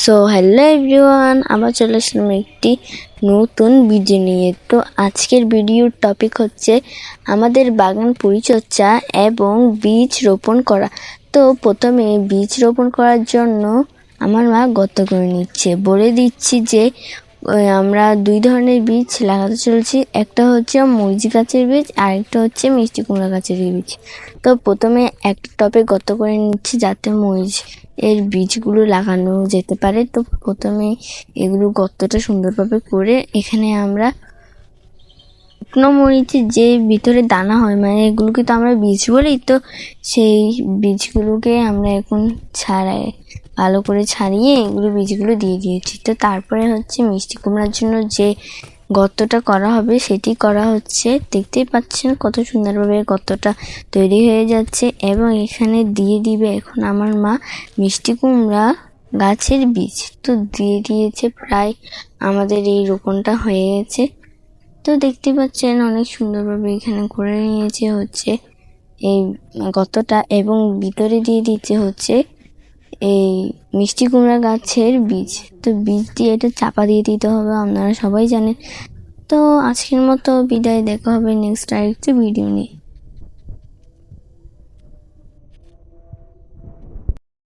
So hello everyone, আবার চলে আসলাম একটি নতুন ভিডিও নিয়ে। তো আজকের ভিডিওর টপিক হচ্ছে আমাদের বাগান পরিচর্যা এবং বীজ রোপণ করা। তো প্রথমে বীজ রোপণ করার জন্য আমার মা গর্ত করে নিচ্ছে। বলে দিচ্ছি যে আমরা দুই ধরনের বীজ লাগাতে চলেছি, একটা হচ্ছে মরিচ গাছের বীজ আর একটা হচ্ছে মিষ্টি কুমড়া গাছের বীজ। তো প্রথমে একটা টবে গর্ত করে নিচ্ছি যাতে মরিচ এর বীজগুলো লাগানো যেতে পারে। তো প্রথমে এগুলো গর্তটা সুন্দরভাবে করে এখানে আমরা শুকনো মরিচের যে ভিতরে দানা হয়, মানে এগুলোকে তো আমরা বীজ বলি, তো সেই বীজগুলোকে আমরা এখন ভালো করে ছাড়িয়ে এগুলো বীজগুলো দিয়ে দিয়েছি। তো তারপরে হচ্ছে মিষ্টি কুমড়ার জন্য যে গর্তটা করা হবে সেটি করা হচ্ছে। দেখতেই পাচ্ছেন কত সুন্দরভাবে গর্তটা তৈরি হয়ে যাচ্ছে এবং এখানে দিয়ে দিবে এখন আমার মা মিষ্টি কুমড়া গাছের বীজ। তো দিয়ে দিয়েছে, প্রায় আমাদের এই রোপণটা হয়ে গেছে। তো দেখতে পাচ্ছেন অনেক সুন্দরভাবে এখানে করে নিয়েছে হচ্ছে এই গর্তটা এবং ভিতরে দিয়ে দিচ্ছে হচ্ছে এই মিষ্টি কুমড়া গাছের বীজ। তো বীজ দিয়ে এটা চাপা দিয়ে দিতে হবে, আপনারা সবাই জানেন। তো আজকের মতো বিদায়, দেখা হবে নেক্সট আরেকটি ভিডিও নিয়ে।